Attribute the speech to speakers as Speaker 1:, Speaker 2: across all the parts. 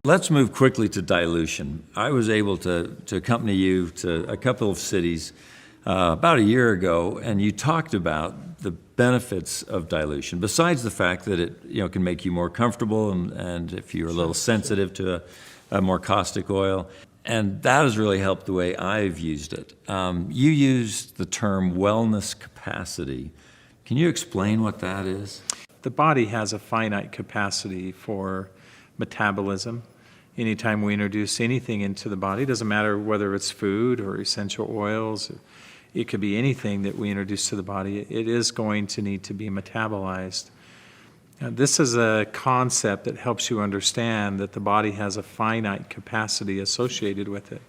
Speaker 1: Let's move quickly to dilution. I was able to accompany you to a couple of cities about a year ago, and you talked about the benefits of dilution, besides the fact that it can make you more comfortable and if you're a little sensitive to a more caustic oil. And that has really helped the way I've used it. You used the term wellness capacity. Can you explain what that is?
Speaker 2: The body has a finite capacity for metabolism. Anytime we introduce anything into the body, it doesn't matter whether it's food or essential oils, it could be anything that we introduce to the body, it is going to need to be metabolized. This is a concept that helps you understand that the body has a finite capacity associated with it.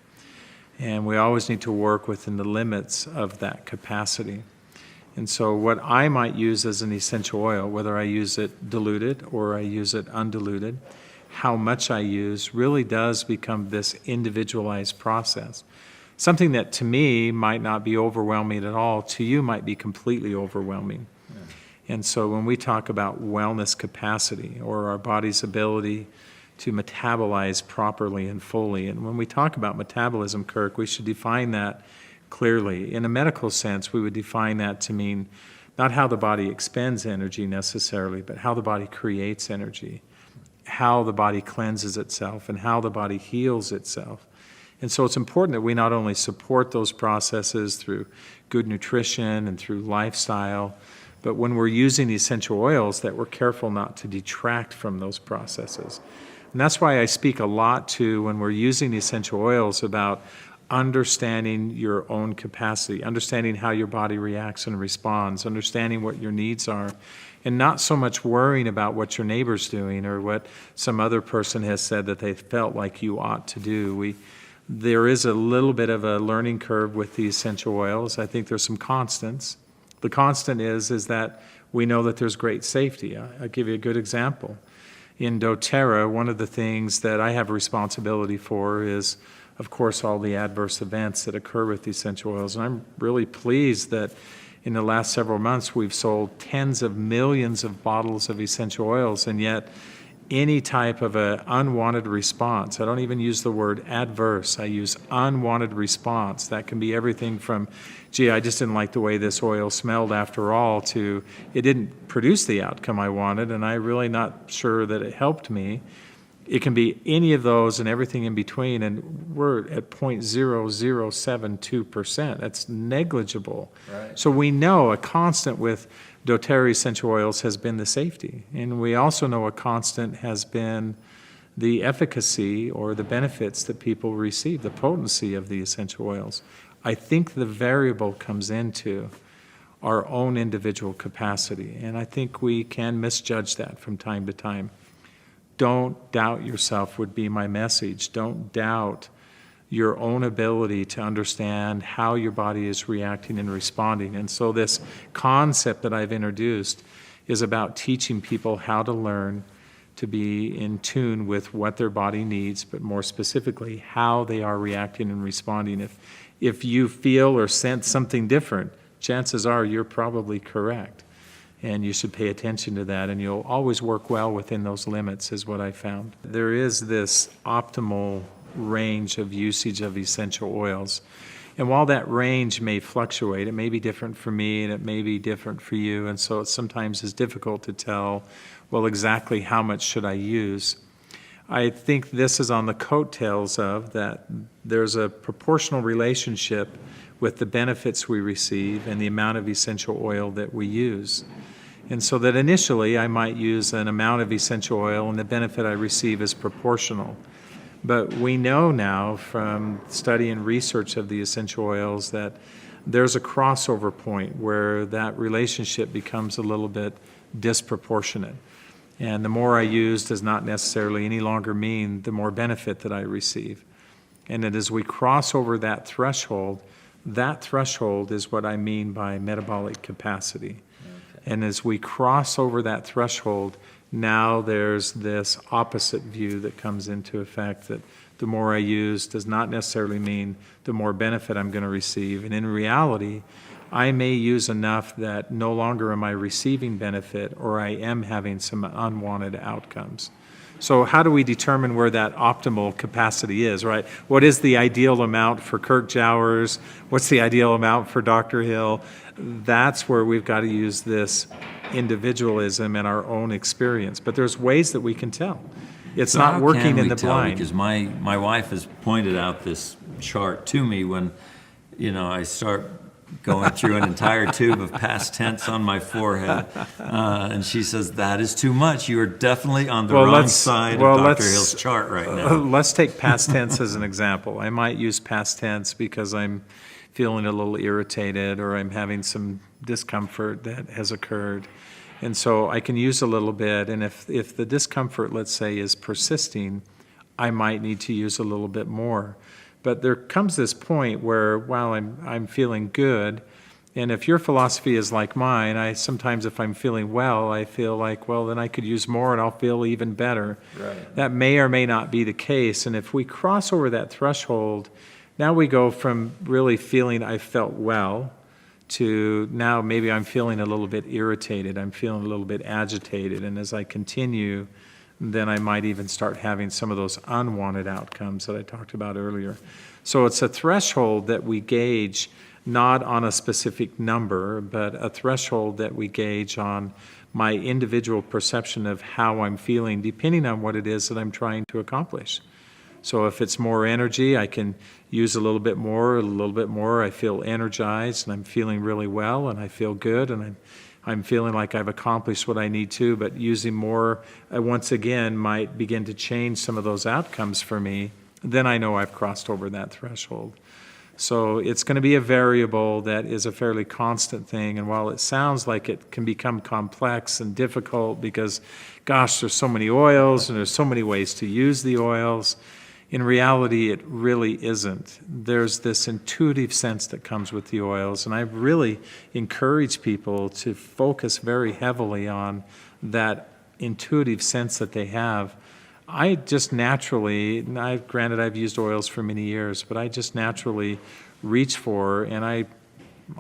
Speaker 2: And we always need to work within the limits of that capacity. And so what I might use as an essential oil, whether I use it diluted or I use it undiluted, how much I use really does become this individualized process. Something that to me might not be overwhelming at all, to you might be completely overwhelming. Yeah. And so when we talk about wellness capacity or our body's ability to metabolize properly and fully, and when we talk about metabolism, Kirk, we should define that clearly. In a medical sense, we would define that to mean not how the body expends energy necessarily, but how the body creates energy, how the body cleanses itself, and how the body heals itself. And so it's important that we not only support those processes through good nutrition and through lifestyle, but when we're using essential oils, that we're careful not to detract from those processes. And that's why I speak a lot to, when we're using essential oils, about understanding your own capacity, understanding how your body reacts and responds, understanding what your needs are, and not so much worrying about what your neighbor's doing or what some other person has said that they felt like you ought to do. There is a little bit of a learning curve with the essential oils. I think there's some constants. The constant is that we know that there's great safety. I'll give you a good example. In doTERRA, one of the things that I have responsibility for is, of course, all the adverse events that occur with essential oils. And I'm really pleased that in the last several months we've sold tens of millions of bottles of essential oils, and yet any type of an unwanted response, I don't even use the word adverse, I use unwanted response. That can be everything from, gee, I just didn't like the way this oil smelled after all, to it didn't produce the outcome I wanted and I'm really not sure that it helped me. It can be any of those and everything in between, and we're at 0.0072%. That's negligible. Right. So we know a constant with doTERRA essential oils has been the safety, and we also know a constant has been the efficacy or the benefits that people receive, the potency of the essential oils. I think the variable comes into our own individual capacity, and I think we can misjudge that from time to time. Don't doubt yourself would be my message. Don't doubt your own ability to understand how your body is reacting and responding. And so this concept that I've introduced is about teaching people how to learn to be in tune with what their body needs, but more specifically, how they are reacting and responding. If you feel or sense something different, chances are you're probably correct. And you should pay attention to that, and you'll always work well within those limits, is what I found. There is this optimal range of usage of essential oils. And while that range may fluctuate, it may be different for me and it may be different for you, and so it sometimes is difficult to tell, well, exactly how much should I use. I think this is on the coattails of that there's a proportional relationship with the benefits we receive and the amount of essential oil that we use. And so that initially I might use an amount of essential oil and the benefit I receive is proportional. But we know now from study and research of the essential oils that there's a crossover point where that relationship becomes a little bit disproportionate. And the more I use does not necessarily any longer mean the more benefit that I receive. And that as we cross over that threshold is what I mean by metabolic capacity. And as we cross over that threshold, now there's this opposite view that comes into effect, that the more I use does not necessarily mean the more benefit I'm going to receive. And in reality, I may use enough that no longer am I receiving benefit, or I am having some unwanted outcomes. So how do we determine where that optimal capacity is, right? What is the ideal amount for Kirk Jowers? What's the ideal amount for Dr. Hill? That's where we've got to use this individualism and our own experience. But there's ways that we can tell. It's not working in the blind.
Speaker 1: Because my wife has pointed out this chart to me when, I start going through an entire tube of past tense on my forehead, and she says, that is too much. You are definitely on the wrong side of Dr. Hill's chart right now.
Speaker 2: Let's take past tense as an example. I might use past tense because I'm feeling a little irritated or I'm having some discomfort that has occurred. And so I can use a little bit, and if the discomfort, let's say, is persisting, I might need to use a little bit more. But there comes this point where, while I'm feeling good, and if your philosophy is like mine, sometimes if I'm feeling well, I feel like, well, then I could use more and I'll feel even better.
Speaker 1: Right.
Speaker 2: That may or may not be the case. And if we cross over that threshold, now we go from really feeling I felt well to now maybe I'm feeling a little bit irritated, I'm feeling a little bit agitated, and as I continue, then I might even start having some of those unwanted outcomes that I talked about earlier. So it's a threshold that we gauge not on a specific number, but a threshold that we gauge on my individual perception of how I'm feeling, depending on what it is that I'm trying to accomplish. So if it's more energy, I can use a little bit more, I feel energized, and I'm feeling really well, and I feel good, and I'm feeling like I've accomplished what I need to, but using more, once again, might begin to change some of those outcomes for me. Then I know I've crossed over that threshold. So it's going to be a variable that is a fairly constant thing, and while it sounds like it can become complex and difficult because, gosh, there's so many oils and there's so many ways to use the oils, in reality, it really isn't. There's this intuitive sense that comes with the oils, and I really encourage people to focus very heavily on that intuitive sense that they have. I just naturally, granted I've used oils for many years, but I just naturally reach for, and I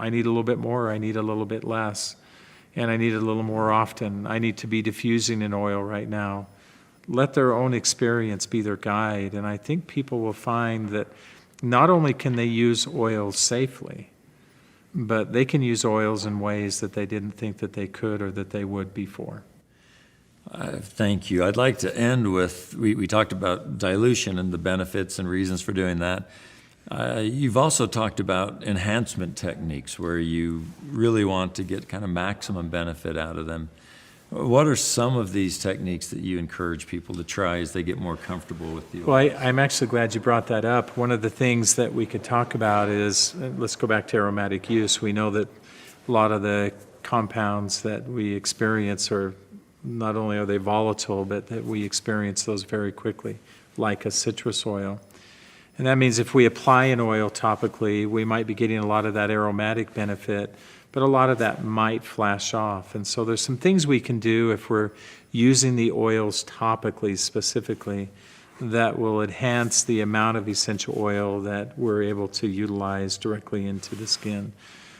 Speaker 2: need a little bit more, I need a little bit less, and I need a little more often. I need to be diffusing an oil right now. Let their own experience be their guide, and I think people will find that not only can they use oils safely, but they can use oils in ways that they didn't think that they could or that they would before.
Speaker 1: Thank you. I'd like to end with, we talked about dilution and the benefits and reasons for doing that. You've also talked about enhancement techniques where you really want to get kind of maximum benefit out of them. What are some of these techniques that you encourage people to try as they get more comfortable with the oil?
Speaker 2: Well, I'm actually glad you brought that up. One of the things that we could talk about is, let's go back to aromatic use. We know that a lot of the compounds that we experience are, not only are they volatile, but that we experience those very quickly, like a citrus oil. And that means if we apply an oil topically, we might be getting a lot of that aromatic benefit, but a lot of that might flash off. And so there's some things we can do if we're using the oils topically specifically that will enhance the amount of essential oil that we're able to utilize directly into the skin.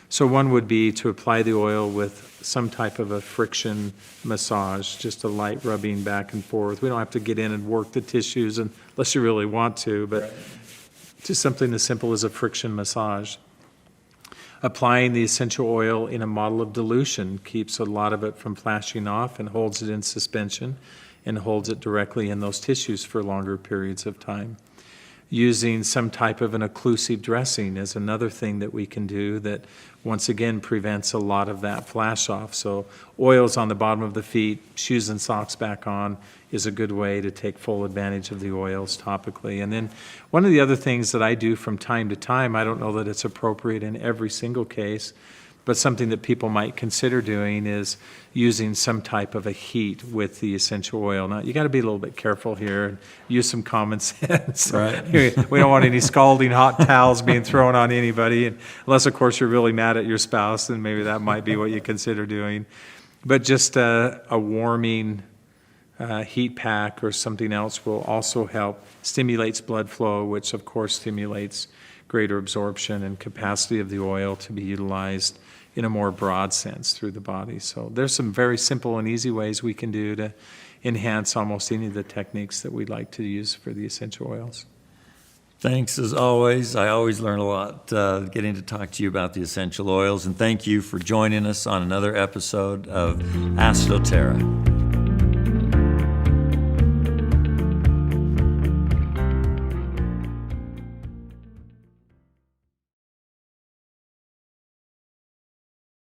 Speaker 2: So one would be to apply the oil with some type of a friction massage, just a light rubbing back and forth. We don't have to get in and work the tissues unless you really want to, but just something as simple as a friction massage. Applying the essential oil in a model of dilution keeps a lot of it from flashing off and holds it in suspension and holds it directly in those tissues for longer periods of time. Using some type of an occlusive dressing is another thing that we can do that once again prevents a lot of that flash off. So oils on the bottom of the feet, shoes and socks back on is a good way to take full advantage of the oils topically. And then one of the other things that I do from time to time, I don't know that it's appropriate in every single case, but something that people might consider doing is using some type of a heat with the essential oil. Now, you got to be a little bit careful here and use some common sense.
Speaker 1: Right.
Speaker 2: We don't want any scalding hot towels being thrown on anybody, unless, of course, you're really mad at your spouse, then maybe that might be what you consider doing. But just a warming heat pack or something else will also help. Stimulates blood flow, which, of course, stimulates greater absorption and capacity of the oil to be utilized in a more broad sense through the body. So there's some very simple and easy ways we can do to enhance almost any of the techniques that we'd like to use for the essential oils.
Speaker 1: Thanks as always. I always learn a lot getting to talk to you about the essential oils, and thank you for joining us on another episode of askdoTERRA.